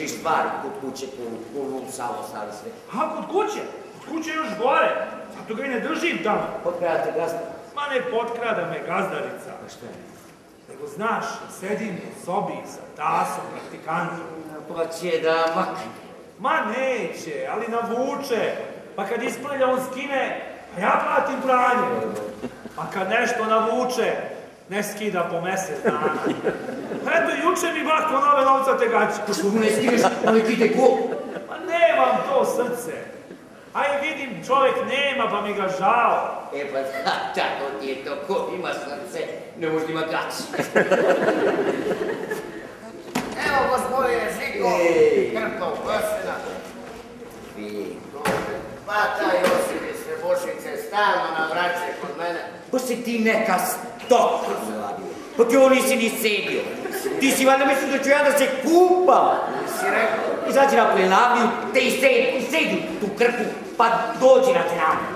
držiš stvari kod kuće, punu Savu ostali sve. A, kod kuće? Kod kuće još gore. Zato ga i ne držim tamo. Potkrada te gazda? Ma ne potkrada me gazdarica. Pa šta je? Nego znaš, sedim u sobi sa tasom, praktikantom. Pa će da makne. Ma neće, ali navuče. Pa kad isprlja on skine, a ja platim pranje. A kad nešto navuče, ne skida po mjesec dana. Eto, juče mi bako nove novcate gaće. Pa što mu ne skineš, ali kite ko? Pa nemam to srce. A i vidim, čovjek nema, pa mi ga žao. E pa tako ti je to, ko ima srce, ne može ima gaće. Evo, gospodine Žiko, krpa u pasina. Pa taj Josip iz Srebošice stalno navraće kod mene. Pa si ti neka stoka zaladio. Pa ti ovo nisi ni sedio. Ti si valjda mislio da ću ja da se kupam. Nisi rekao? Izađi na plelaviju, te i sedi tu krpu, pa dođi na teraviju.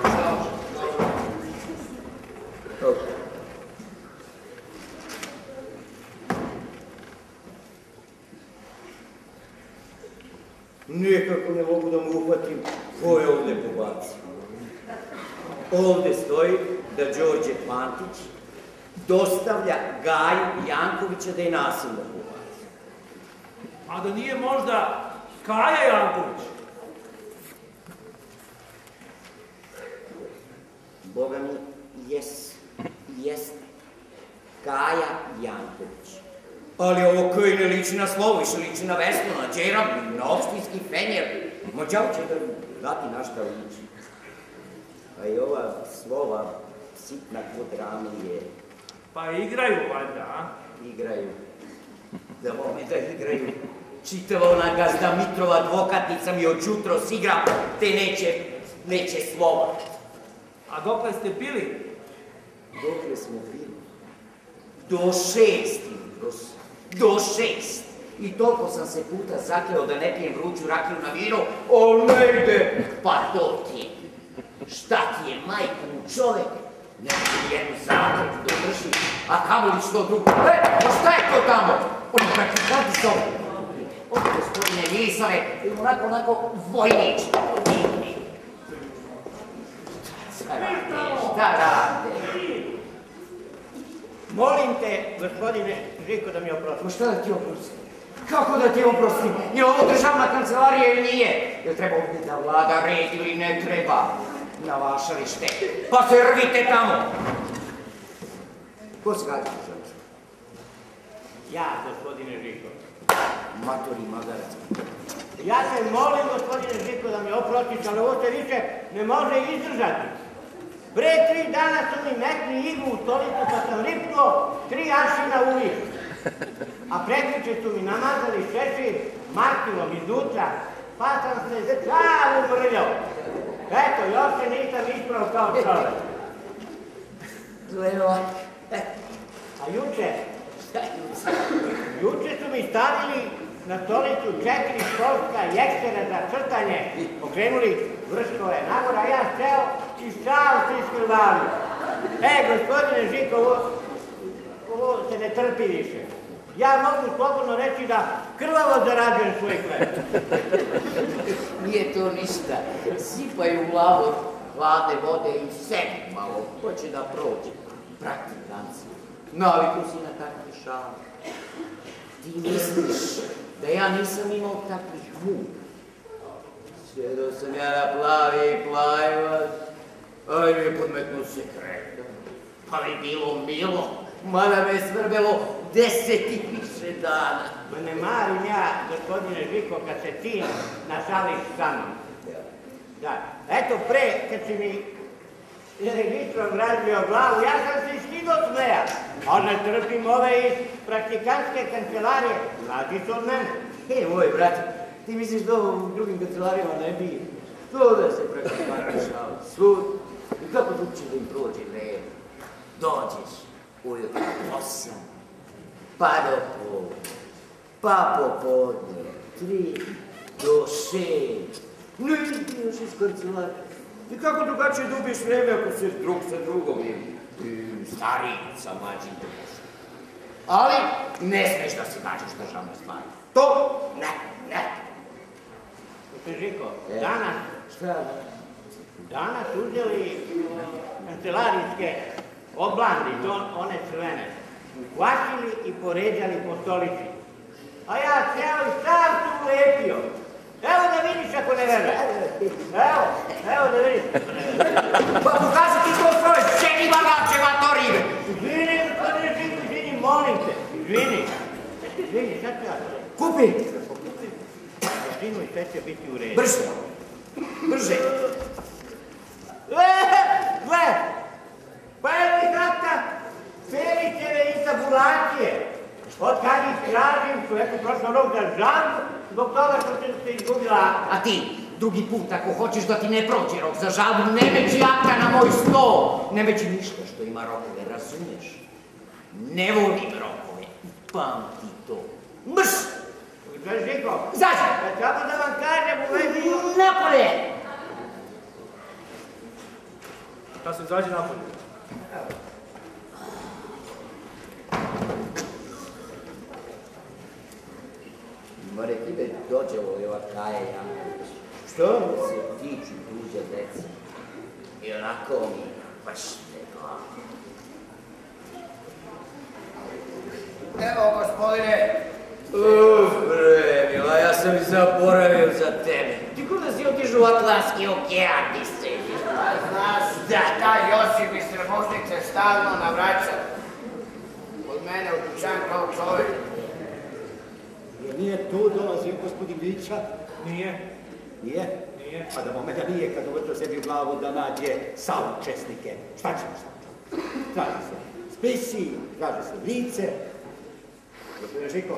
Nikako ne mogu da mu uhvatim ko je ovdje pobacio. Ovdje stoji da Đorđe Pantić dostavlja Gaju Jankovića da je nasilno pobacio. A da nije možda Kaja Janković? Boga mi, jeste. Kaja Janković. Ali ovo koji ne liči na slovo, više liči na Vesnu, na Đerab, na opštinski fenjer. Mođao će da dati na šta liči. A i ova slova sitna kod rame je... Pa igraju valjda, a? Igraju. Da vome da igraju. Čitava ona gazda Mitrova advokatnica mi od jutros igra, te neće slova. A dokle ste bili? Dokle smo bili? Do 6. Do 6. I toliko sam se puta zakleo da ne pijem vruću rakiju na vino, ali ne ide. Pa to ti je. Šta ti je, majku, čovek? Ne može jednu zakretu da drži, a kamoli što drugo. Pa šta je to tamo? Oni praktikanti zove. Ovo, gospodine Milisave, onako vojnič. Šta rade? Molim te, gospodine Žiko, da mi oprosti. Ma šta da ti oprostim? Kako da ti oprostim? Je ovo državna kancelarija ili nije? Jel treba ovdje da vlada red ili ne treba? Navašalište. Pa se rvite tamo! Ko se gađa, želiš? Ja, gospodine Žiko. Matori magarac. Ja se molim, gospodine Žiko, da mi oprostiš, ali ovo se više ne može izdržati. Pre 3 dana su mi metni iglu u stolicu pa sam ripnuo 3 aršina uvijek. A prekriče su mi namazali šešir markivom iznutra, pa sam se zrcalu mrljao. Eto, još se nisam ispravo kao čovek. Zleno. A juče? Juče su mi stavili na stolicu 4 školska jeksera za crtanje. Okrenuli vrškove nagore, a ja seo i šal se iskrvavio. Gospodine Žiko, ovo se ne trpi više. Ja mogu slobodno reći da krvavo zarađujem svoj hleb. Nije to ništa. Sipaj u glavu hladne vode i sedi malo. Hoće da prođe. Praktikanci. Naviku si na takve šale. Ti misliš da ja nisam imao takvih muka. Sjedao sam ja na plavi plajvac, ali mi je podmetnuo se kreta. Pa mi bilo milo, mada me svrbelo 10 i više dana. Ma ne marim ja, gospodine Žiko, kad se ti našališ sa mnom. Da, eto pre, kad si mi registrom razbio glavu, ja sam se skido smeja. A ne trpim ove iz praktikantske kancelarije, mladi su od mene. Moj brate, ti misliš da u drugim kancelarijama ne bi? Svuda se praktikant šao, svud. I kako drugče da im prođe vreme? Dođeš ujutro 8, pa do pola, pa popodne 3 do 6. Ne ti još iz kancelarije. I kako drugačije da ubiješ vreme ako se drug sa drugom i stariji sa mlađim društvom. Ali ne smiješ da se gađaš državne stvari. To ne. Žiko, Šta? danas uzeli kancelarijske oblandi, one crvene, uhvatili i poređali po stolici. A ja ceo i sam tu ulepio. Evo da vidiš ako ne veruješ. Evo da vidiš ako ne veruješ. Pa pokaži ti to svoje ženi valače matorine! Izvini, gospodine Žiko, izvini, molim te. Izvini, šta ću ja to? Kupi! Izvinu i sve će biti u redu. Brže! Gle! Pa evo i dakta Ferićeve instabulacije. Od kad ih tražim, čovjeku prošao rok za žalbu, zbog toga što se izgubila akta. A ti, drugi put, ako hoćeš da ti ne prođe rok za žalbu, ne meći akta na moj sto! Ne meći ništa što ima rokove, razumiješ? Ne volim rokove, pamti to. Mrš! Žiko, Izađi! samo da vam kažem u vezi... Napolje! Da se izađe napolje. More kibe dođe u ova Kaja Janković. Što se tiču tuđe dece? I onako mi baš ne glava. Evo, gospodine. Bre, mila, ja sam i zaboravio za tebe. Ti kuda si otišao u Atlantski okean, ti sediš? Pa znaš, taj Josip iz Trbušnice stalno navraća od mene u dućan kao čovjek. Jer nije tu dolazio gospodin Vića? Nije. Nije? Nije. Pa da bome da nije kad uvrto sebi u glavu da nađe saučesnike. Šta ćemo sad? Traži se spisi, traži se lice. Gospodine Žiko,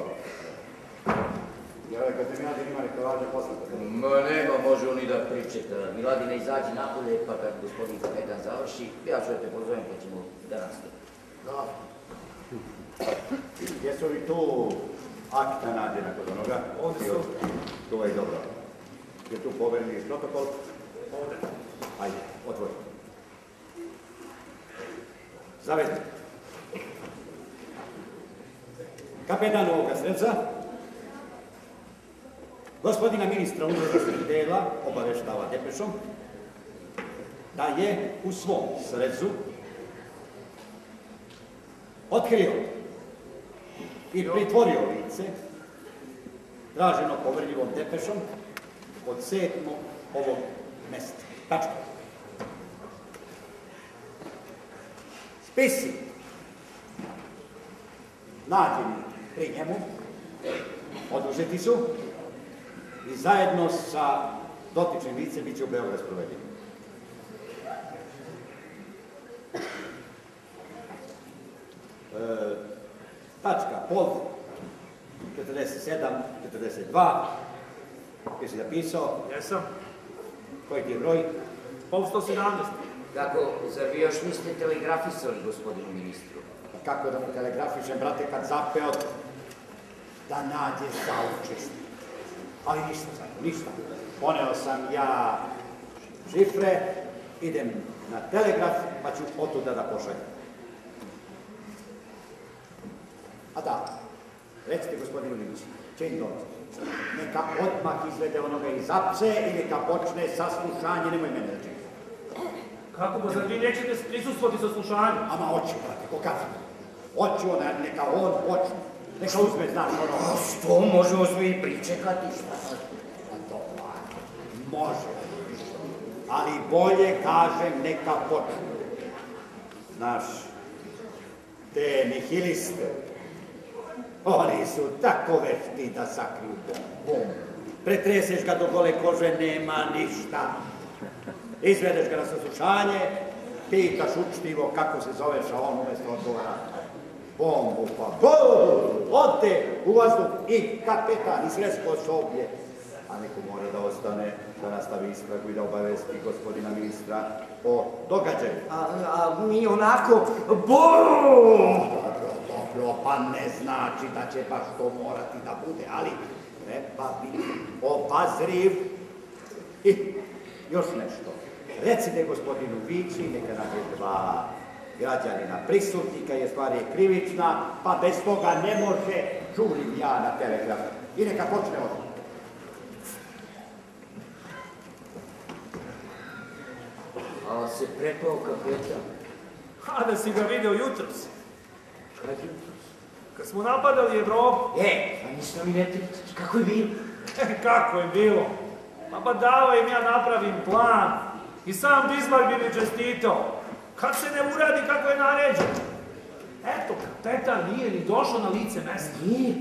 kad se Miladin ima neka važna posla. Ma nema, može on i da pričeka. Miladine, izađi napolje, pa kad gospodin kapetan završi, ja ću te pozovem pa ćemo da nastavimo. No. Jesu li tu akta nađena kod onoga? Ovdje su. To je dobro. Je tu povereni protokol? Ovdje. Ajde, otvori. Zavedi. Kapetan ovoga sredca, gospodina ministra unutrašnjih dela obaveštava depešom da je u svom sredzu otkrio i pritvorio lice traženo poverljivom depešom od 7. ovog mesta. Tačka. Spisi nađeni pri njemu, oduzeti su i zajedno sa dotičnim licem bit će u Beograd sprovedeni. Tačka, pod 47, 42, jesi zapisao? Jesam. Koji ti je broj? Pol 117. Kako, zar vi još niste telegrafisali gospodinu ministru? Pa kako da mu telegrafišem, brate, kad zapeo da nađe saučesnik. Ali ništa, ništa. Poneo sam ja šifre, idem na telegraf, pa ću otuda da pošaljem. A da, recite gospodinu Miliću, čim dođe, neka odmah izvede onoga iz apse i neka počne saslušanje, nemoj mene da čekam. Kako, bo zar vi nećete prisustvovati sa slušanjem? Ama hoću, brate, ko kad? Hoću ona, neka on počne. Neka uzme, znaš, ono... A što, možemo svi i pričekati, šta? A to, može. Ali bolje, kažem, neka počne. Znaš, te nihiliste, oni su tako vešti da sakriju bombu. Pretreseš ga do gole kože, nema ništa. Izvedeš ga na saslušanje, pitaš učtivo kako se zoveš, a on umjesto odgovara bombu, pa ode u vazduh i kapetan i sredsko osoblje. A neko mora da ostane, da nastavi istragu i da obavesti gospodina ministra o događaju. A mi onako, BOOOOM! Dobro, pa ne znači da će baš to morati da bude, ali treba biti obazriv. I još nešto. Recite gospodinu Vići, neka nađe 2 građanina prisutnika, jer stvar je krivična, pa bez toga ne može, žurim ja na telegraf. I neka počne odmah. ali se prepao kapetan. A da si ga vidio jutros. Kad jutros? Kad smo napadali Evropu. A ništa mi ne treba, kako je bilo? Kako je bilo? Ma badava im ja napravim plan. I sam Bismarck bi mi čestitao. Kad se ne uradi kako je naređeno. Eto, kapetan nije ni došao na lice mesta. Nije.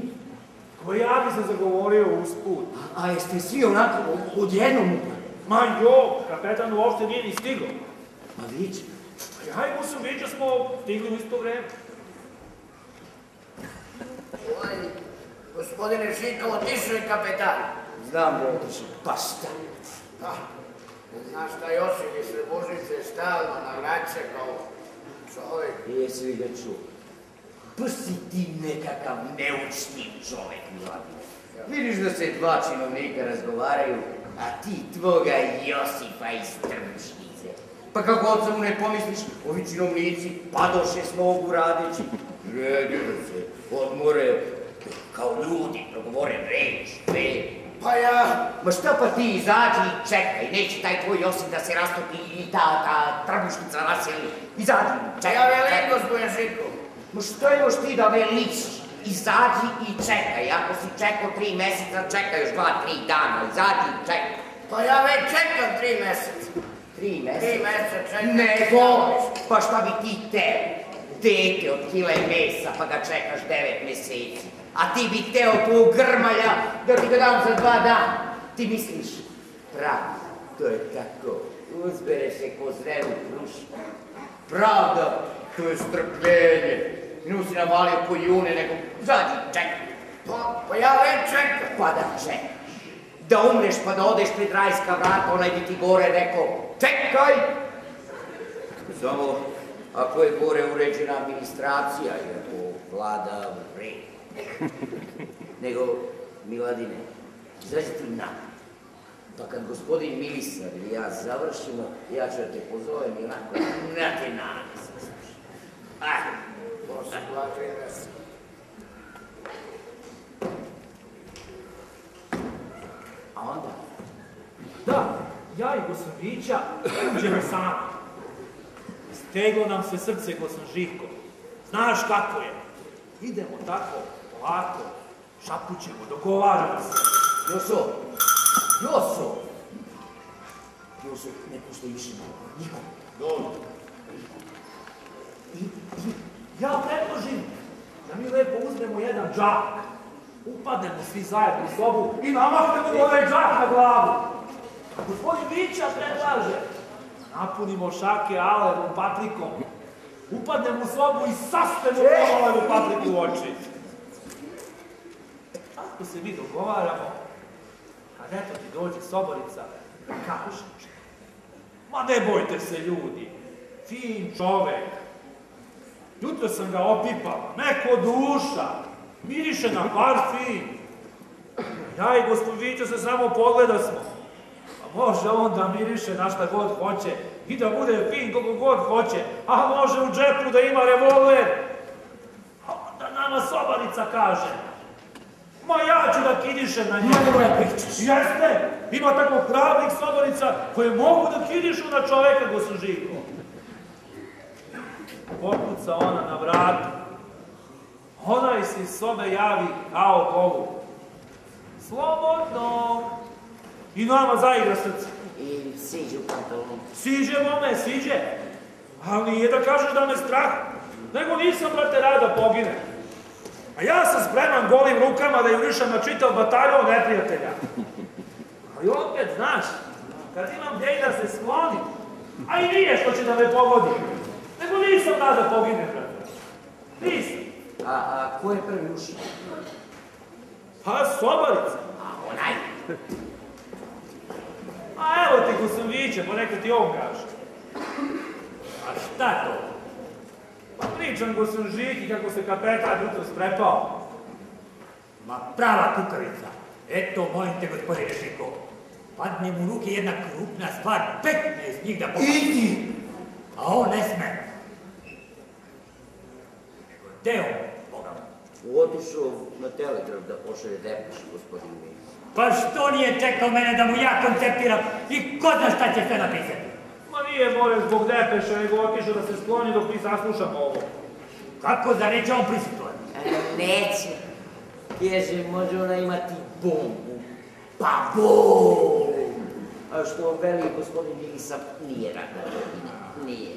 Ko ja bi se zagovorio usput. A jeste svi onako odjednom upali? Ma jo, kapetan uopšte nije ni stigao. Ma vić. Ja i Gusovića smo stigli u isto vreme. Gospodine Žiko, otišao je kapetan. Znam da je otišao, pa šta? Znaš šta, Josip iz Srebužnice stalno navraća kao čovjek. Jesi li ga čuo? Pa si ti nekakav neučtiv čovjek, Miladin. Vidiš da se dva činovnika razgovaraju, a ti tvoga Josipa iz Trbušnice. Pa kako od samo ne pomisliš, ovi činovnici padoše s nogu radeći. Redilo se, odmore, kao ljudi, progovore reč, Pa ja... Ma šta pa ti izađi i čekaj, neće taj tvoj Josip da se rastopi i ta Trbušnica naseli. Izađi, čekaj. Ja velim, gospodine Žiko. Ma što još ti da veliš? Izađi i čekaj, ako si čekao 3 meseca, čekaj još 2-3 dana, izađi i čekaj. Pa ja već čekam 3 meseca. 3 meseca? 3 meseca čekam. Nego, pa šta bi ti teo? Dete od kile mesa, pa ga čekaš 9 meseci. A ti bi teo tu grmalja da ti ga dam za 2 dana. Ti misliš, pravda, to je tako. Uzbere se ko zrelu krušku. Pravda, to je strpljenje. Nju si navalio ko june, nego zađi, čekaj. Pa ja već čekam. Pa da čekaš. Da umreš pa da odeš pred rajska vrata, onaj bi ti gore rekao, čekaj! Samo ako je gore uređena administracija i ako vlada red. Nego, Miladine, izađi ti napad. Pa kad gospodin Milisar ili ja završimo, ja ću da te pozovem i onako na te nane se slušam. Ajde. Bože, blaži res. A onda? Da, ja i Gusovića uđemo sami. Steglo nam se srce ko sam Živko. Znaš kako je. Idemo tako, polako, šapućemo, dogovaramo se. Joso, ne puštaj više nikom. Dobro. I ja predložim da mi lepo uzmemo jedan džak, upadnemo svi zajedno u sobu i namahnemo ovaj džak na glavu. A gospodin Vića predlaže da napunimo šake alevom paprikom, upadnemo u sobu i saspemo alevu papriku u oči. Ako se mi dogovaramo, kad eto ti dođe soborica, kažeš nešto. Ma ne bojte se ljudi, fin čovek. Jutro sam ga opipala, neko duša, miriše na parfin. Ja i gospodin Vića se samo pogleda smo. A može on da miriše na šta god hoće i da bude fin koliko god hoće, a može u džepu da ima revolver. A onda nama sobarica kaže, ma ja ću da kidišem na njega. Ma nemoj pričaš. Jeste, ima tako hrabrih sobarica koje mogu da kidišu na čoveka, gospodin Živko. Pokuca ona na vratu. Onaj se iz sobe javi kao golub. Slobodno. I nama zaigra srce. I siđe u pantalonu. Siđe, mome, siđe. Ali nije da kažeš da me strah. Nego nisam, brate, rada pogine. A ja sam spreman golim rukama da jurišam na čitav bataljon neprijatelja. Ali opet, znaš, kad imam gdje da se sklonim, a i nije što će da me pogodi. Nego nisam rada pogine, brate. Nisam. A ko je prvi ušao? Pa sobarica. A onaj? A evo ti Gusoviće, pa neka ti on kaže. A šta to? Pa pričam gospodin Žiki kako se kapetan jutro sprepao. Ma prava kukavica. Eto, molim te, gospodine Žiko. Padne mu u ruke jedna krupna stvar, 15 njih da pokaže. Idi! A on ne sme. Nego gde on, Boga mu? Otišao na telegraf da pošalje depeš, gospodin Milis. Pa što nije čekao mene da mu ja konceptiram i ko zna šta će sve napisati? Ma nije more zbog depeša, nego otišao da se skloni dok mi saslušamo ovo. Kako da neće on prisutovati? Neće. Kaže, može ona imati bombu. Pa bom! A što veli gospodin Milisa nije rada. Nije.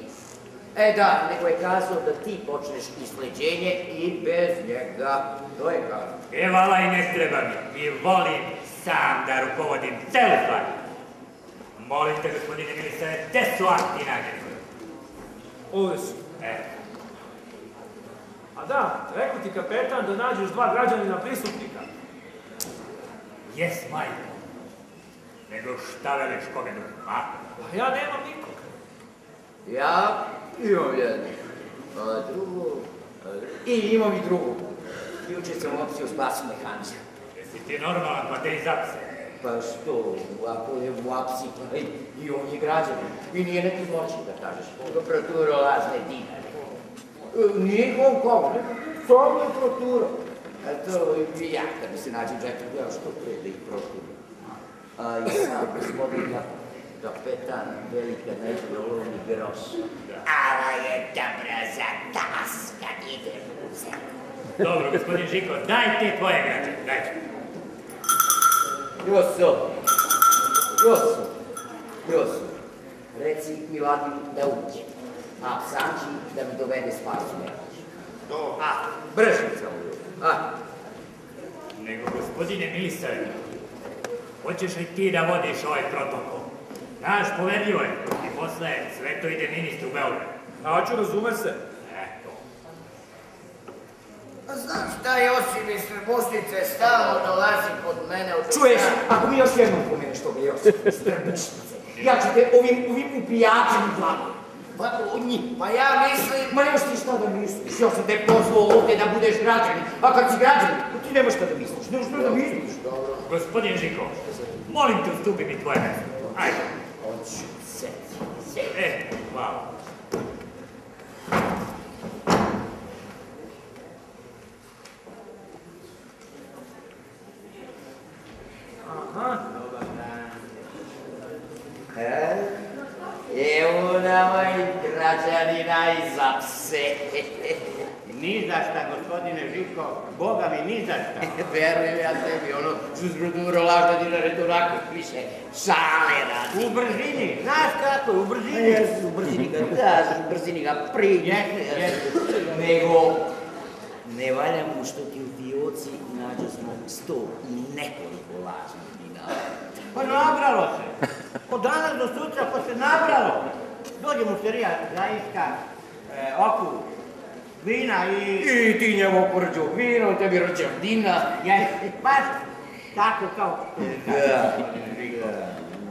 Da, nego je kazao da ti počneš isleđenje i bez njega. To je kazao. Vala i ne treba mi. I volim sam da rukovodim celu stvar. Molim te, gospodine Milisa, gde su akti nađeni? Ovdje su. A da, rekao ti kapetan da nađeš 2 građanina prisutnika. Jes, majko. Nego šta veliš koga drugi, a? Pa ja nemam nikog. Ja imam jednu, a drugu, i imam i drugu. Juče sam opcio spasu mehanča. Jesi ti normalan, pa te i zapse? Pa što, ako je u apsi, pa i on je građanin. I nije neki zločin da kažeš. Proturo lažne dinare. Nije Hong Kong, samo je proturo. A to i ja, kad mi se nađe u džepu, ja što pre da ih proturo. A i sam gospodina kapetan velika neđe olovni groš. Ala je dobra za tas kad ide u zemlju. Dobro, gospodin Žiko, daj te tvoje građane, daj. Josu, reci Miladinu da uđe, a Sanči da mi dovede spasu mehanča. Bržica uđe. Nego, gospodine Milisare, hoćeš li ti da vodiš ovaj protokol? Znaš, poverljivo je. I posle sve to ide ministru u Beograd. Naću, razume se. Eto. Znaš šta, Josip iz Srbušnice stalno dolazi kod mene u dućan. Čuješ, ako mi još jednom pomeneš toga, Josip, iz Srbušnice, ja ću te ovim upijačem u glavu. Pa ja mislim... Ma nemaš ti šta da misliš, ja sam te pozvao ovdje da budeš građanin, a kad si građanin, ti nemaš šta da misliš, nemaš šta da misliš. Gospodin Žiko, molim te ustupi mi tvoje mesto. Ajde. Hoću, sedi. Hvala. Aha. Evo nama i građanina iz apse. Ni za šta, gospodine Žiko, Boga mi ni za šta. Verujem ja tebi, ono žuzbruduro lažna dinare, to onako piše, šale radi. U brzini, znaš kako je, u brzini. Jesu, u brzini ga daš, u brzini ga priđe. Nego, ne valja mu što ti u fioci nađe smo 100 i nekoliko lažnih dinara. Pa nabralo se. Od danas do sutra pa se nabralo. Dođe mu serija zaiska, oku, vina I ti njemu porđu vino, tebi rođavdina. Jeste, baš tako kao...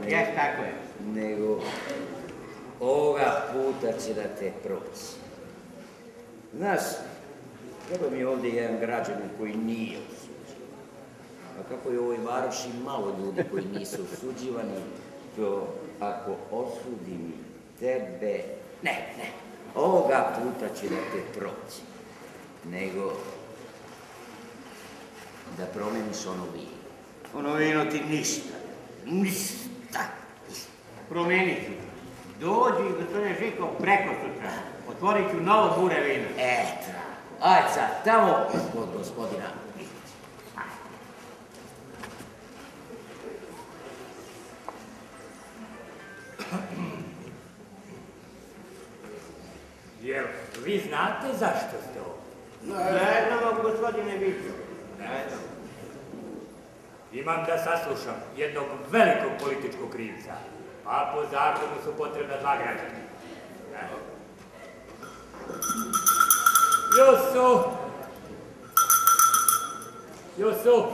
Jeste, tako je. Nego, ovoga puta će da te proći. Znaš, treba mi ovdje jedan građanin koji nije osuđivan. A kako je u ovoj varoši malo ljudi koji nisu osuđivani, to ako osudim tebe... Ne, ovoga puta će da te proći. Nego, da promeniš ono vino. Ono vino ti ništa. Promeni ću. Dođi, gospodine Žiko, preko sutra. Otvorit ću novo bure vino. Eto, ajde sad, tamo kod gospodina. Jel, vi znate zašto ste ovdje? Ne znamo, gospodine Žiko. Imam da saslušam jednog velikog političkog krivca, a po zakonu su potrebna 2 građana. Jusuf!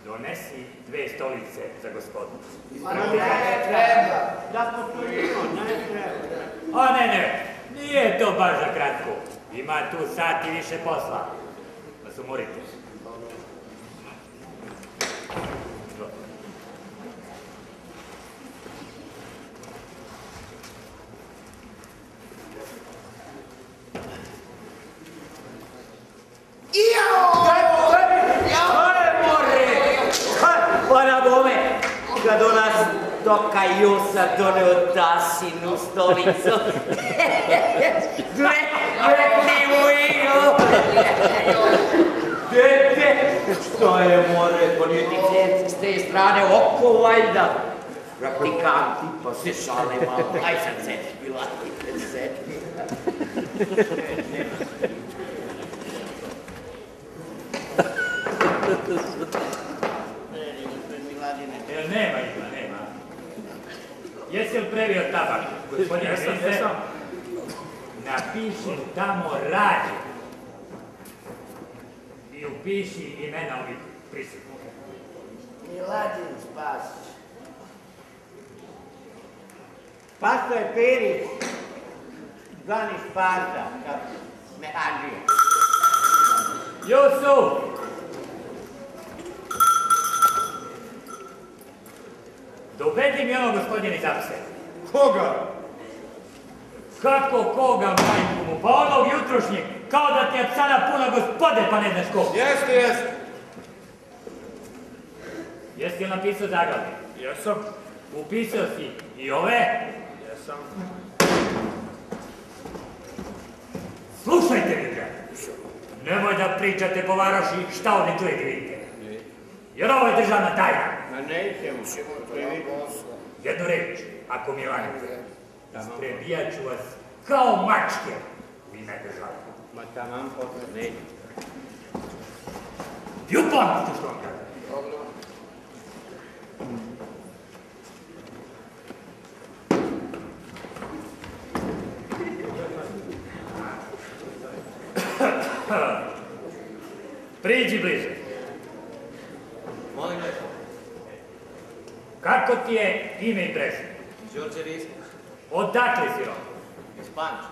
Donesi 2 stolice za gospodinu. Ma ne treba. Da postojimo, ne treba. A ne, nije to baš za kratko. Ima tu sat i više posla. Da se umorite. Pa na bome, kad ona doka Josa doneo tasinu stolicu. Gledljivu igru. Dete, što je more, ko nije ti s te strane oko valjda. Praktikanti, pa se šale malo. Aj sad sedi, bila ti sedi. Nema. Jesi li previo tabak, gospodine ministre? Jesam. Napiši tamo Rađe. I upiši imena ovih prisutnih. Miladin Spasić. Spaso je Perić, zvani Sparta, mehanđija. Jusuf! Dovedi mi ono, gospodine, zapse. Koga? Kako koga, majku mu? Pa onog jutrošnjeg, kao da ti je psana puna gospode, pa ne znaš ko. Jeste. Jesi li napisao zaglavlje? Jesam. Upisao si i ove? Jesam. Slušajte mi, bre. Nemoj da pričate po varoši šta ovdje čujete, vidite. Jer ovo je državna tajna. Ma nećemo, Jednu reč, ako mi vanite. Prebijat ću vas kao mačke u ime države. ma tamam posle nećemo. I upamtite što vam kažem. Priđi bliže. Molim lepo. Kako ti je ime i prezime? Đorđe Ristić. Odakle si on? Iz Panča.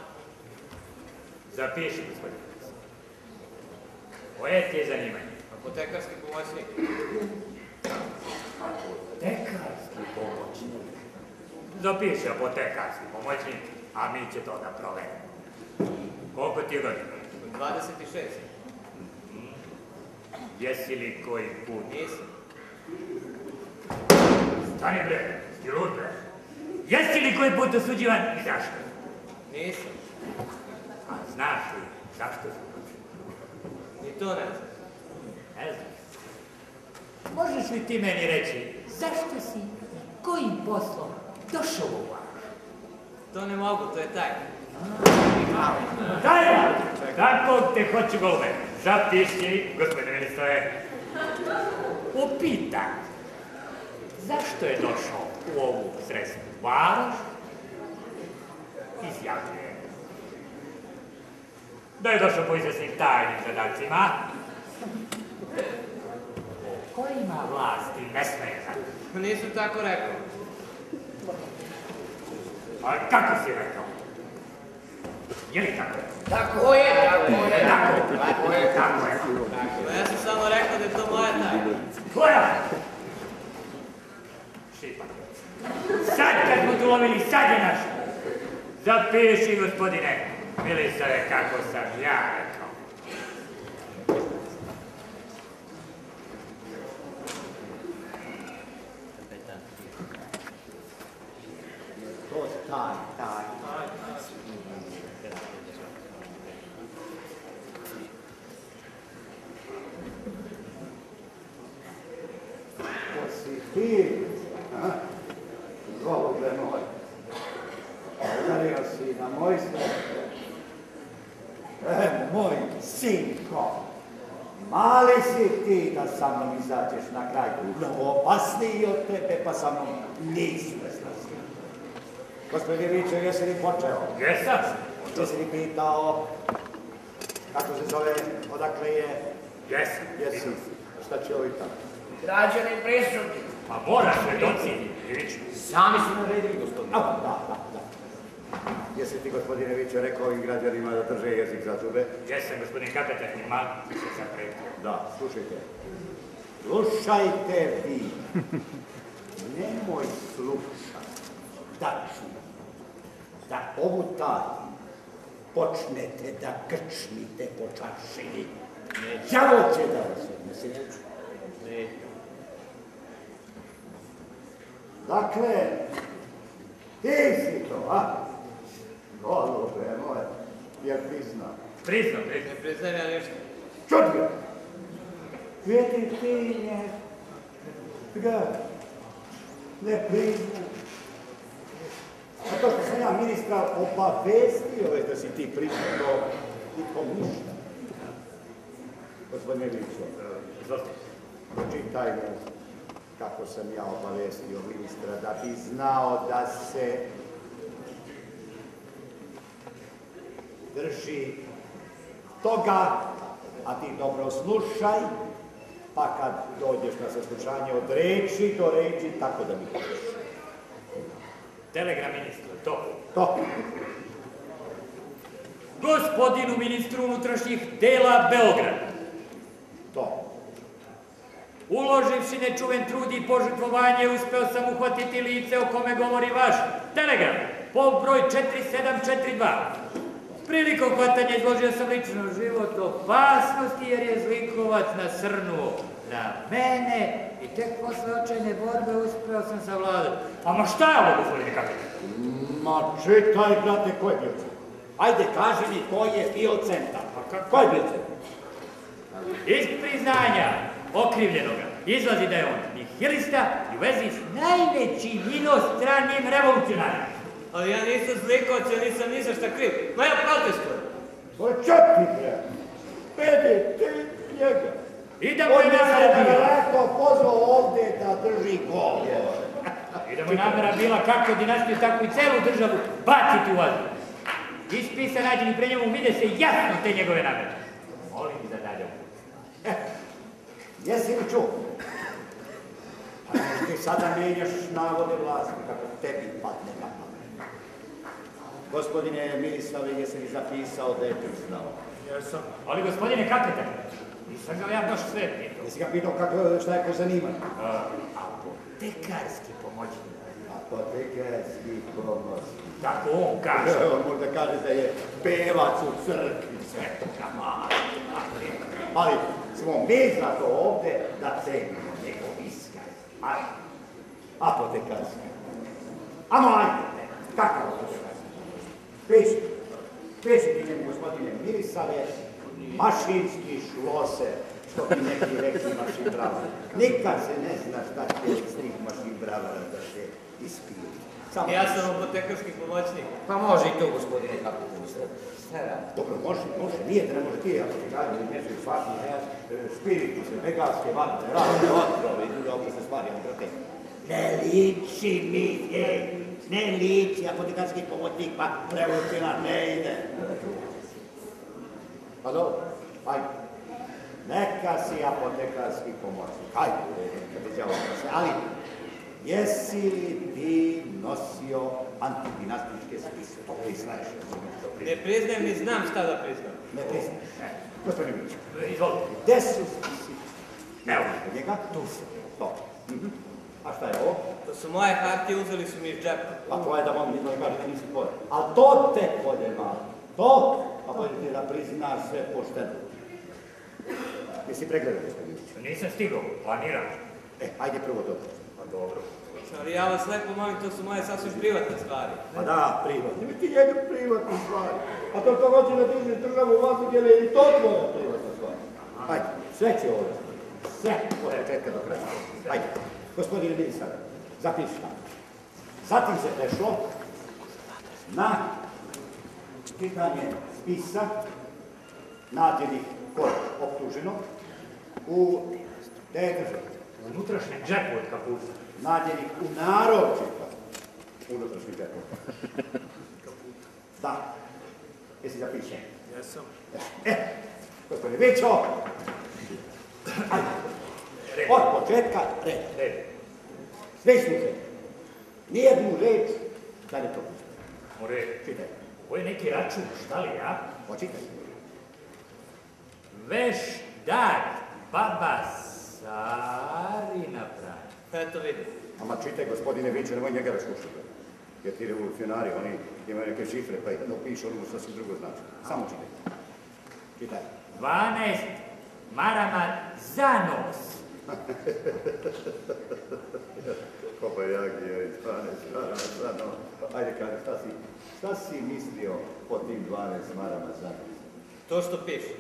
Zapiši, gospodine. Koje ti je zanimanje? Apotekarski pomoćnik. Apotekarski pomoćnik. Zapiši apotekarski pomoćnik, a mi će to da proverimo. Koliko ti je godina? 26. Jesi li koji put? Nisam. Stani bre, ti lud bre. Jesi li koji put osuđivan i zašto? Nisam. A znaš li zašto si? Ni to ne znam. Ne znam. Možeš li ti meni reći zašto si i kojim poslom došao u Varoš? To ne mogu, to je tajna. Tajna! Tako te hoću, golube. Zapiši, gospodine ministre. Upitaj. Zašto je došao u ovu sresnu Varoš? Izjavljuje da je došao po izvesnim tajnim zadacima o kojima vlasti ne smeje znati. Nisam tako rekao. A kako si rekao? Je li tako? Tako je. Tako je. Ma ja sam samo rekao da je to moja tajna. Koja? Šipak. Sad kad smo tu lovili, sad je naš. Zapiši, gospodine Milisare, kako sam ja rekao. To taj. Ko si ti? Golube moj. Udario si na moj srce. Moj sinko. Mali si ti da sa mnom izađeš na kraj. Mnogo opasniji od tebe, pa sa mnom nisu izlazili. Gospodin Vičo, jesi li počeo? Jesam. Jesi li pitao kako se zove, odakle je? Jesam. Jesi. Šta će ovi tamo? Građani prisutni. Pa moraš svedoci, Iviću. Sami su naredili, gospodine. Da. Jesi ti, gospodine Vičo, rekao ovim građanima da drže jezik za zube? Jesam, gospodin kapetan, i malo se sam pretio. Da, slušajte. Slušajte vi. Nemoj slušati. Da čujete. Da ovu tajnu počnete da krčmite po čaršini. Đavo će da vas odnese. Dakle, ti si to, a? Golube moj, jel priznao? Priznam. Ne priznajem ja ništa. Čuti ga! Vidi ti nje. Ga, ne priznam. A to što sam ja ministra obavestio je da si ti priznao, nikom ništa. Gospodine Ilićo, pročitaj mu kako sam ja obavestio ministra da bi znao da se drži toga, a ti dobro slušaj, pa kad dođeš na saslušanje od reči do reči, tako da mi kažeš. Telegram ministru, to. To. Gospodinu ministru unutrašnjih dela Beograd. To. Uloživši nečuven trud i požrtvovanje, uspeo sam uhvatiti lice o kome govori vaš telegram, broj 4742. Prilikom hvatanja izložio sam lično život opasnosti jer je zlikovac nasrnuo na mene i tek posle očajne borbe uspeo sam savladati. A ma šta je ovo, gospodine kapitan? Ma čitaj, brate, ko je bio centar? Ajde, kaži mi ko je bio centar. Ko je bio centar? Iz priznanja okrivljenoga izlazi da je on nihilista i u vezi s najvećim inostranim revolucionarima. Ali ja nisam zlikovac, ja nisam ni za šta kriv. Ma ja protestujem. To je četni, bre. Pede ti njega. I da mu je namera bila. On je pozvao ovde da drži govor. I da mu je namera bila kako dinastiju, tako i celu državu baciti u vazduh. Ispisa nađeni pre njemu vide se jasno te njegove namere. Molim za dalje. Jesi li čuo? Pa ti sada menjaš navode vlasti kako tebi padne na pamet. Gospodine Milislave, jesi li zapisao da je priznao? Jesam. Ali gospodine kapitan, nisam ga ja baš sve pitao. Jesi ga pitao šta je ko zanimanje? Apotekarski pomoćnik. Apotekarski pomoćnik. Tako on kaže. On možda kaže da je pevac u crkvi Svetoga Marka. Ali smo mi za to ovde da cenimo njegov iskaz. Ajde. Apotekarski. Amo, ajde. Kako apotekarski? Piši ti njemu, gospodine Mirisave, mašinski šloser, što bi neki rekli mašin bravara. Nikad se ne zna šta će s tih mašin bravara da se ispiju. Ja sam apotekarski pomoćnik. Pa može i to, gospodine kapitan. Dobro, može, nije da ne može ti apotekari, nešto svašno, spirituse, megalske vatre, razne otrove i druge opasne stvari, ne liči mi, ne liči apotekarski pomoćnik, pa revolucionar ne ide. Pa dobro, ajde, neka si apotekarski pomoćnik, ajde, kad je se, ali jesi li ti nosio antidinastičke spise? To priznaješ. Ne priznajem ni znam šta da priznam. Ne priznaješ. Gospodin Milić. Izvolite. Gde su spisi? Evo. Od njega? Tu su. To. A šta je ovo? To su moje hartije, uzeli su mi iz džepa. A tvoje da vam ne kaže da nisi tvoje. A to te polje malo. To? A bolje ti da priznaš sve pošteno. Jesi pregledao, gospodin Milić? Nisam stigao, planiram. Ajde prvo to. Pa dobro. Ali ja vas lepo molim, to su moje sasvim privatne stvari. Pa da, privatne. Mi ti njega privatne stvari. A to hoće da diže državu u vazduh, jer je i to tvoja privatna stvar. Ajde, sve će ovdje. Sve, od početka do kraja. Ajde, gospodine ministar, zapiši tamo. Zatim se prešlo na čitanje spisa nađenih kod optuženog u te države. U unutrašnjem džepu od kapuca. Nađenih u naročito unutrašnjih džepova. Da. Jesi zapišen? Jesam. Gospodine Vićo, ajde. Od početka red. Sve slušaj. Nijednu reč, da ne propušta. More, Čitaj. ovo je neki račun, šta li, a? Očitaj. Veštak, baba Sarina pravi. Eto vidim. Ama čitaj, gospodine Vićo, nemoj njega da slušati. Jer ti revolucionari, oni imaju neke šifre, pa jedno piše, ono što sasvim drugo znači. Samo čitaj. Čitaj. 12 marama za nos. Kopa jagija i 12 marama za noć. Ajde, kaži, šta si mislio po tim 12 marama za noć? To što piše.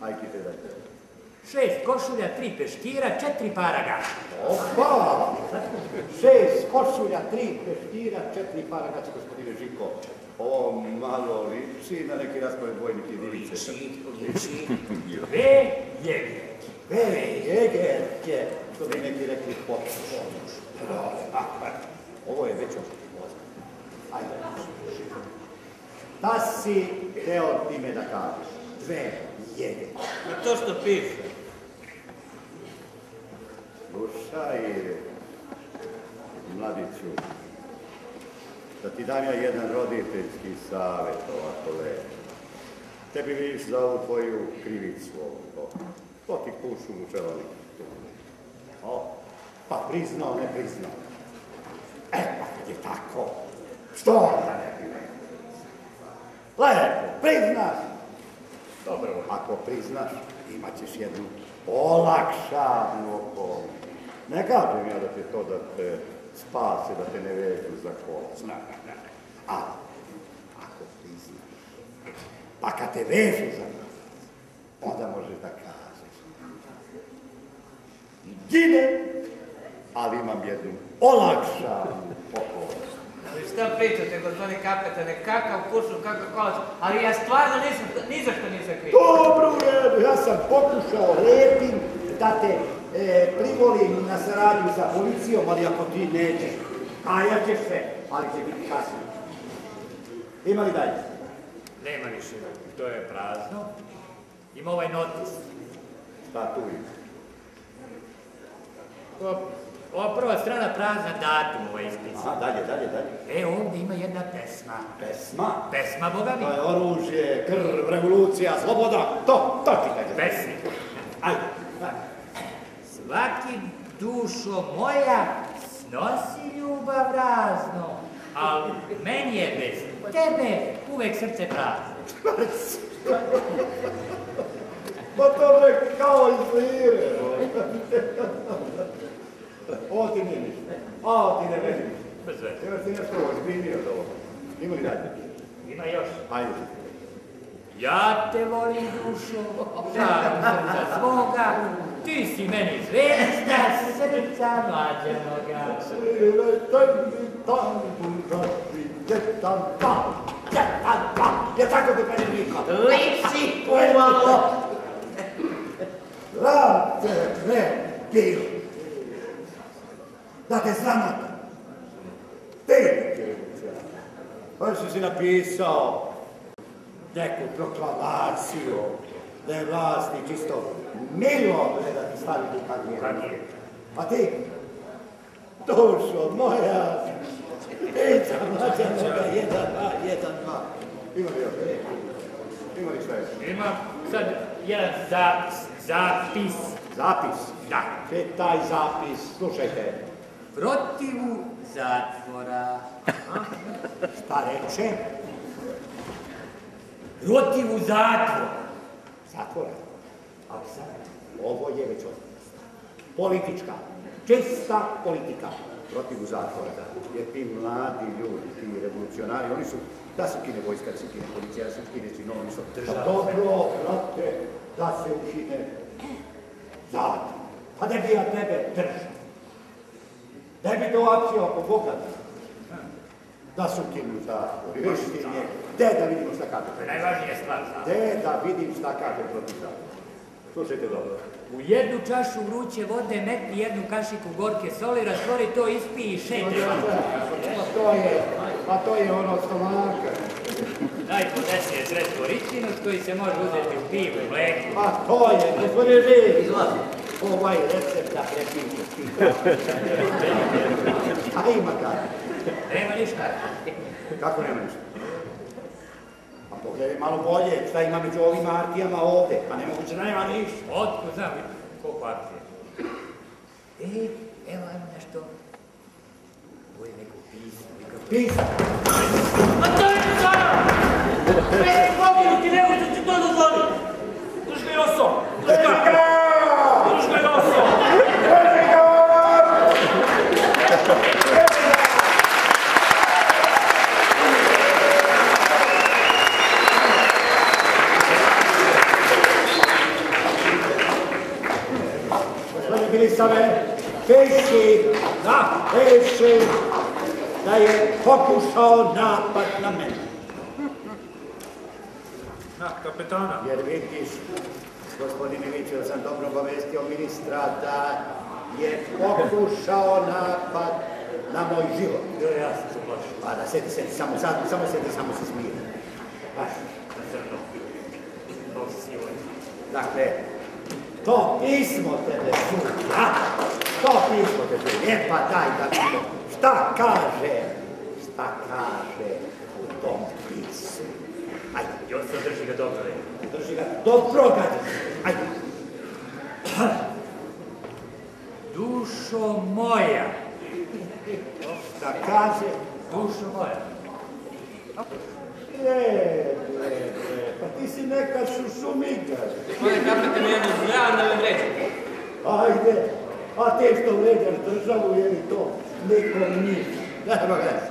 Aj, kite dajte. 6 košulja, 3 peškira, 4 para gaša. Opa! 6 košulja, 3 peškira, 4 para gaša, gospodine Žiko. Ovo malo liči na neki raspored vojnih jedinica. Liči. Dve Jegerke, što bi neki rekli potpuno. Ovo je već ozbiljno. Ajde. Da si teo time da kažeš. 2 jegerke. To što piše. Slušaj, mladiću, da ti dam ja jedan roditeljski savjet ovako lepo. Tebi vidiš za ovu tvoju krivicu ovo. To ti pušu u čelovnik. Pa priznao, ne priznao. Pa kad je tako, što onda ne bi rekao? Lepo, priznaš. Dobro, ako priznaš, imat ćeš jednu olakšanu okolnost. Ne kažem ja da te to da te spase, da te ne vežu za kolac. Ne. Ali, ako priznaš, pa kad te vežu za kolac, onda možeš da kažeš. Gine, ali imam jednu olakšanu okolnost. Ali šta pričate, gospodine kapetane, kakav kušul, kakav kolac, ali ja stvarno ni za što nisam kriv. Dobro, u redu, ja sam pokušao lepim da te privolim na saradnju sa policijom, ali ako ti nećeš, kajat ćeš se, ali će biti kasno. Ima li dalje? Nema više, to je prazno. Ima ovaj notis. Šta tu ima? Ova prva strana prazna, datum ovaj ispis. Aha, dalje. Ovdje ima jedna pesma. Pesma? Pesma, Boga mi. To je oružje, krv, revolucija, sloboda, to ti kaže. Pesmi. Ajde. Svaki dušo moja snosi ljubav razno, ali meni je bez tebe uvek srce prazno. Pa to je kao iz lire. Ovo ti nije ništa. Ovo ti ne vezi ništa. Bez veze. Evo ti nešto ozbiljnije od ovoga. Ima li dalje? Ima još. Ajde. Ja te volim dušo, žalim srca svoga, ti si meni zvezda srca mlađenoga. Je tako bi meni niko. Liči umalo. Vrate me bilo. Da te sramota. Te pa si napisao neku proklamaciju da je vlasti čisto milo da ti stavi tu karijeru. A ti, dušo moja, pita mlađanoga, 1, 2, 1, 2. Ima li još? Ima li sve? Ima sad jedan zapis. Zapis? Da. Čitaj zapis, slušajte. Protivu zatvora. Šta reče? Protivu zatvora. Zatvora. Ali sad, ovo je već ozbiljnost. Politička, čista politika protiv zatvora. Jer ti mladi ljudi, ti revolucionari, oni su, da se ukine vojska, da se ukine policija, da se ukine činovništvo. Dobro, brate, da se ukine zatvor. Pa ne bi ja tebe držao. Ne bi to akcija oko Boga da su ukinu zatvor. I viš ti njega. Gde da vidimo šta kaže? To je najvažnija stvar. Gde da vidim šta kaže protiv zatvora? Slušajte dobro. U jednu čašu vruće vode metni jednu kašiku gorke soli, rastvori to, ispi i šetre. Pa to je ono stomaka. Najpodesnije sredstvo ričinost koji se može uzeti u pivu i mleku. Pa to je, gospodine Živi, izlazi. Ovaj recept da prepišeš. A ima kada? Nema ništa. Kako nema ništa? Pa pogledaj malo bolje, šta ima među ovim artijama ovde, pa nemoguće da nema ništa. Otko znam koliko akcije. Evo, ajmo nešto. Ovo je neko pismo. Pismo? A to je sada! Sve poginuti, nego što ću to dozvoliti! Drž ga, Joso! Drž ga! Drž ga, Joso! Gospodine Milisave, piši da je pokušao napad na mene. Na, kapetana. Jer vidiš, gospodine Mićo, sam dobro obavestio ministra da je pokušao napad na moj život. Jo, ja sam se plašio. Pa da sedi, samo sedi, samo se smije. Na crno. To si sivo. Dakle, to pismo tebe čuja. To pismo tebe čuja. Pa daj da vidim. Šta kaže u tom pismu? Ajde. Jo, sad drži ga dobro. Drži ga dobro, gađe. Ajde. Dušo moja. Da kaže. Dušo moja. Pa ti si neka šušumiga. Gospodine kapetane, ja ne znam da me vređate. Ajde, a te što vređaš državu, je li to nikom ništa. Nema gledaj.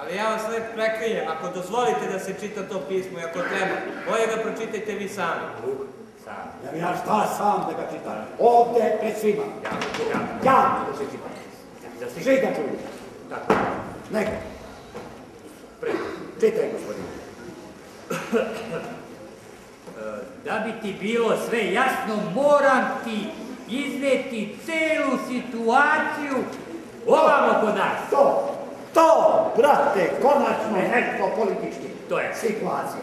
Ali ja vas uvijek prekrijem, ako dozvolite da se čita to pismo i ako treba, bolje ga pročitajte vi sami. Sam. Ja šta sam da ga čitam? Ovde pred svima. Ja da se čitam. Svi ga čuju. Tako. Neka. Čitaj, gospodine. Da bi ti bilo sve jasno, moram ti izneti celu situaciju ovamo kod nas. To, brate, konačno je nešto politički. To je situacija.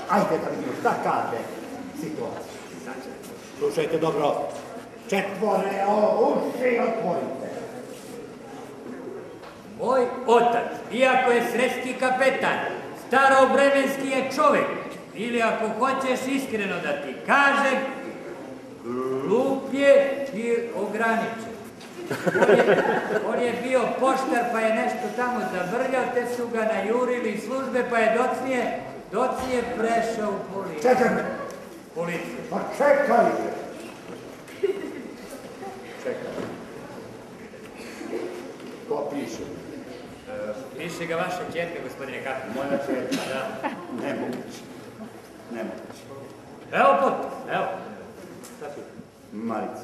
Ajde da vidimo šta kaže situacija. Slušajte dobro. Četvore uši otvorite. Moj otac, iako je sredski kapetan, starobremenski je čovek, ili ako hoćeš iskreno da ti kažem, glup je i ograničen. On je bio poštar pa je nešto tamo zavrljao, te su ga najurili iz službe pa je docnije prešao u policiju. Čekaj me. Policiju. Pa čekaj. Ko piše? Piše ga vaša ćerka, gospodine kapetan. Moja ćerka, da. Nemoguće. Evo potpis, evo. Šta tu? Marica.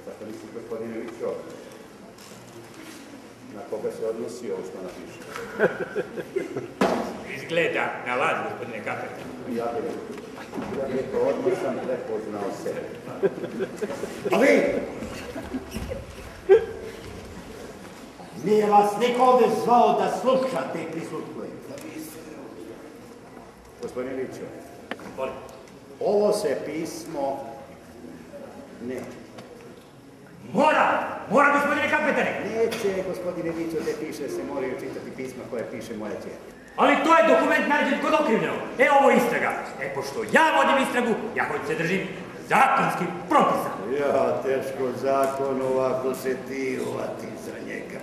Zato mislim, gospodine Vićo, na koga se odnosi ovo što napiše? Izgleda na vas, gospodine kapetan. Ja bih to odmah sam prepoznao sebe. A vi! Nije vas niko ovdje zvao da slušate i prisluškujete. Gospodine Vićo, ovo se pismo ne. Mora, gospodine kapetane. Neće, gospodine Vićo, gdje piše se moraju čitati pisma koje piše moja ćerka. Ali to je dokument nađen kod okrivljenog. Ovo je istraga. Pošto ja vodim istragu, ja hoću se držim zakonski propisa. Ja, teško zakon ovako se ti uvati za njega.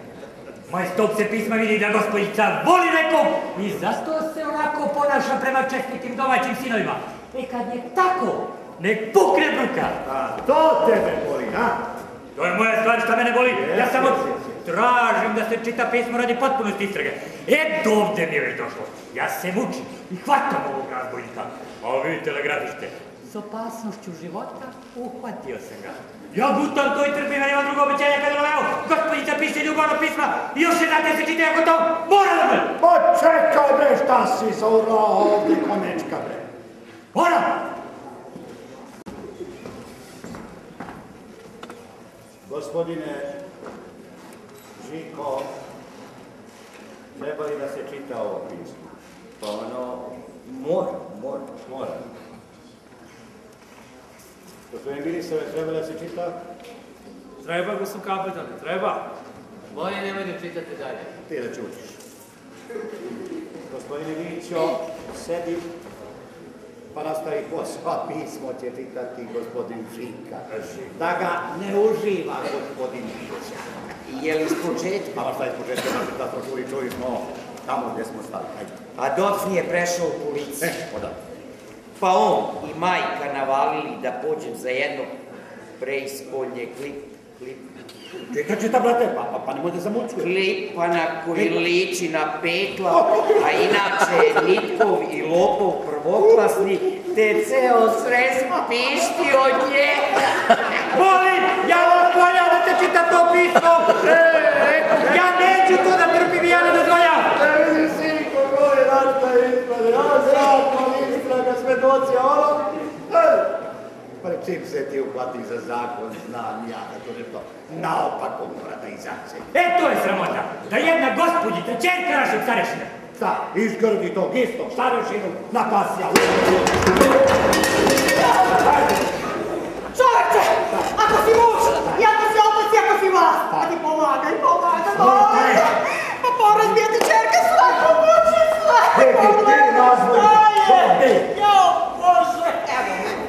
Moj stop se pisma vidi da gospodica voli nekog i zato se onako ponaša prema čestnitim domaćim sinovima. Kad je tako, nek pukne bruka. A to tebe boli, a? To je moja stvar, šta mene boli. Ja samo tražim da se čita pismo radi potpunosti istrage. Dovde mi je već došlo. Ja se mučim i hvatam ovog razbojnika. A vi telegrafiste. S opasnošću života uhvatio sam ga. Ja gutam to i trpim, jer imam drugo obećanje kad evo, gospodica piše ljubavno pisma i još jedna te se čita ako to mora da me. Pa čekaj bre, šta si zaurao ovdje konečka bre? Moram! Gospodine Žiko, treba li da se čita ovo pismo? Pa ono, mora. Gospodine Milisave, treba da se čita? Treba, gospodin kapetane, treba. Bolje nemoj da čitate dalje. Ti da čutiš. Gospodine Vićo, sedi, pa nastavi posao, pismo će čitati gospodin Žika. Da ga ne uživa gospodin Vića. Je li iz početka? A šta je iz početka, da smo čuli smo tamo gdje smo stali. A dok nije prešao u policiju. Odavno. Pa on i majka navalili da pođem za jednog preispolje klip. Čekaj čita, brate, pa nemojte zamučkuje. Klipana koji liči na petla, a inače Nitkov i lopov prvoklasni, te ceo sres pišti od njega. Molim, ja vas molim da te čita to pismo. Ja neću to da trpim i ja ne dozvoljam. Ne vidim sinko koji rasta ispade, ja zakon istraga svedoci, a ono... Pa čim se ti uhvatim za zakon, znam ja da to nešto naopako mora da izaće. To je sramota, da jedna gospođica, čerka našeg starešina. Šta, izgrdi tog istog starešinu na pasja. Čovječe, ako si muž, i ako si otac, i ako si vlast, a ti pomagaj, molim. Pa porazbija ti čerka svako muči, svako muči. Jao, Bože, evo me.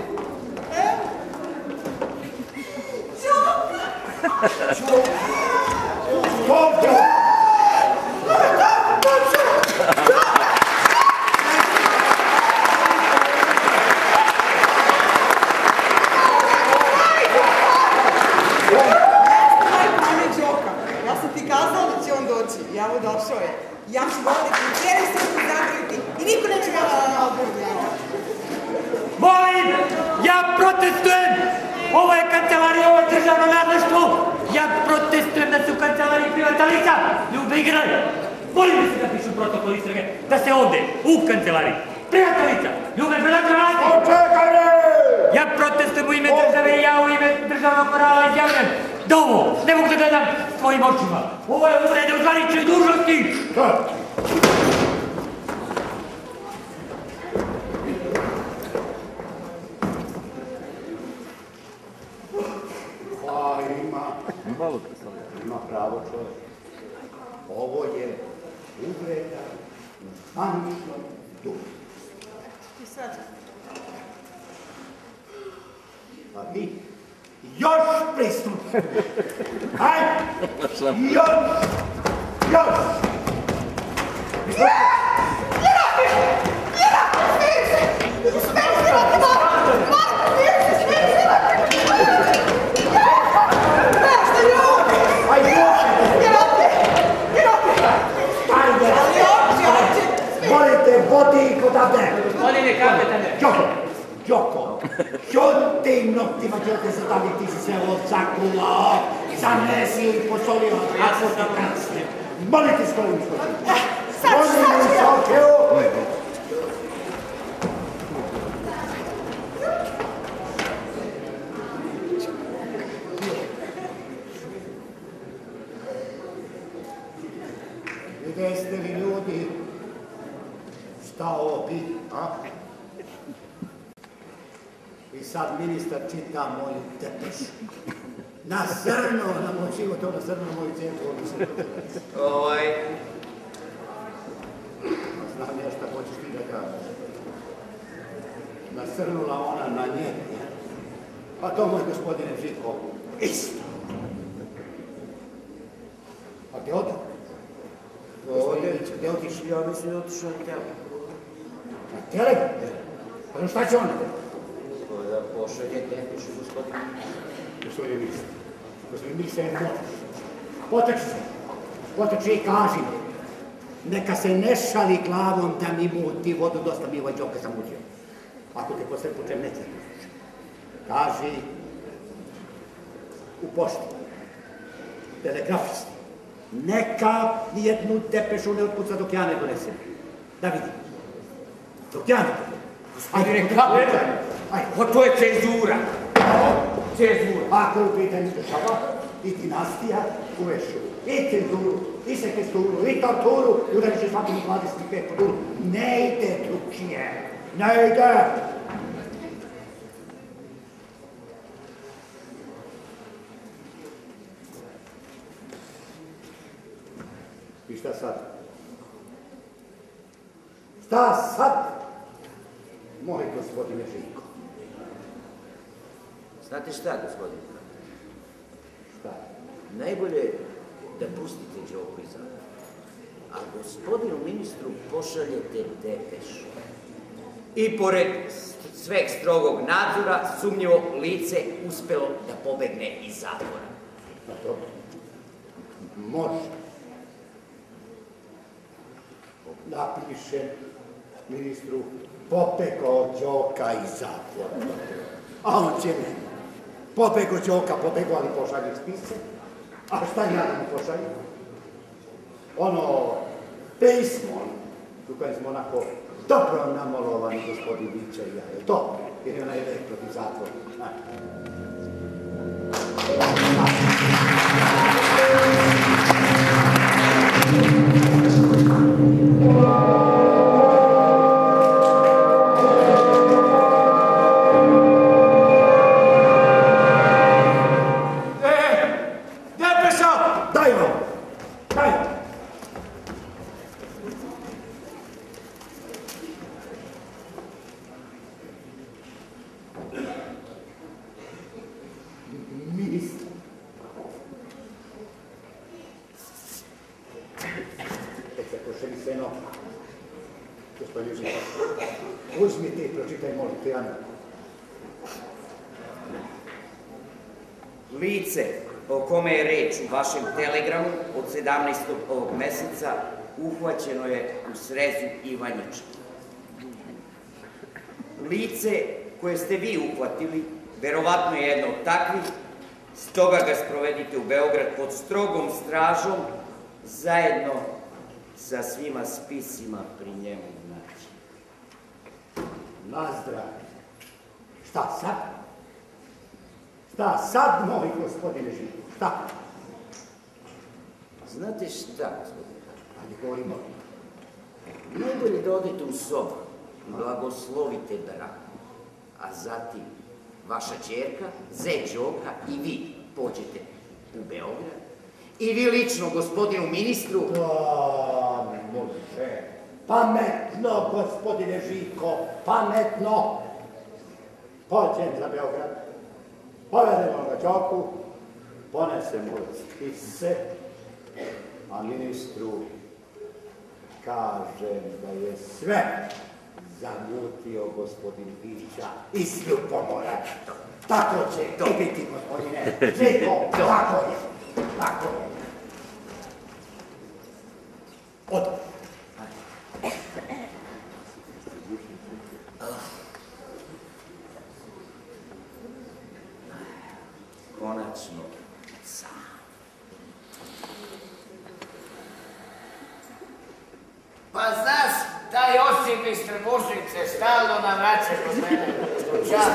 Ja sam ti kazala da će on doći, evo došao je. Ja ću voliti i cijeli svijet zagriti i niko neće ga odbrati. Molim, ja protestujem! Ovo je kancelarija, ovo je državno nadleštvo! Ja protestujem da se u kancelariji privatna lica ljube i igraju! Molim da se napišu protokol istrage, da se ovde, u kancelariji, privatna lica, ljube i privatna vlasti! Ja protestujem u ime države i ja u ime državnog morala izjavljam da ovo ne mogu da gledam svojim očima! Ovo je uvrede u zvaničnoj dužnosti! Ima pravo čovjek. Ovo je uvreda u zvaničnoj dužnosti. I sad? A vi još pristupite. Hajde! Još! Volite, vodi odavde! Gospodine kapetane! Đoko, što tim noktima ćete se da li ti si se odsakulao, zanesi ili posolio, ako te kasne. Molite s kojim skočim. Sad! Gdje ste li ljudi? Šta ovo bi, a? I sad ministar čita moju depešu. Nasrnuo na moj život, on nasrnuo moju cijepu, on se znam ja šta hoćeš ti da kažeš. Nasrnula ona na njega. Pa to moj gospodine Žiko, isto. Pa gdje oda? Gdje otiš? Ja mislim da otišao na tele. Na tele? Pa šta će ona? Da pošalje depešu, gospodine. Gospodin ministar je moć. Poteči i kaži mi. Neka se ne šali glavom da mi muti vodu, dosta mi ovaj džoka sam uđio. Ako te posle počem neće. Kaži u pošti, telegrafisti, neka nijednu depešu ne otpuca dok ja ne donesem. Da vidim. Dok ja ne donesem. Gospodine kapetane, to je cenzura. Cenzura. Ako je u pitanju država i dinastija, uvešu i cenzuru, i sekesturu, i torturu, i udariš je svakom 25 po duru. Ne ide drugčije. Ne ide. I šta sad? Šta sad? Moj gospodine Žiko. Znate šta, gospodine? Šta? Najbolje da pustite Đoku iz zatvora. A gospodinu ministru pošaljete depešu. I pored sveg strogog nadzora, sumnjivo lice uspelo da pobegne iz zatvora. Pa dobro. Može. Napišem ministru popekao Đoka iz zatvora. A on će ne. Popekao Đoka, popekao, ali pošalje spise. A šta ja da mu pošaljem? Ono pismo, u kojem smo onako dobro namolovani gospodin Vića i ja. Je to? Jer je onaj rekao iz zatvora. Uzmi ti, pročitaj, molim te, Ana. Lice o kome je reč u vašem telegramu od 17. ovog meseca uhvaćeno je u srezu Ivanjički. Lice koje ste vi uhvatili, verovatno je jedno od takvih, stoga ga sprovedite u Beograd pod strogom stražom, zajedno sa svima spisima pri njemu. Nazdrav. Šta sad? Šta sad, moj gospodine Živko? Šta? Znate šta, gospodine? Ali govorimo. Najbolje da odete u sobu, blagoslovite braku, a zatim vaša ćerka, zet Đoka i vi pođete u Beograd i vi lično, gospodinu ministru... Da, može. Pametno, gospodine Žiko, pametno. Pođem za Beograd, povedemo ga Đoku, ponesemo spise, a ministru kažem da je sve zamutio gospodin Vića iz ljubomora. Tako će to biti, gospodine Žiko, tako je, tako je. Odmah. Konačno sam. Pa znaš, taj Josip iz Trbušnice stalno navraća kod mene. Čao.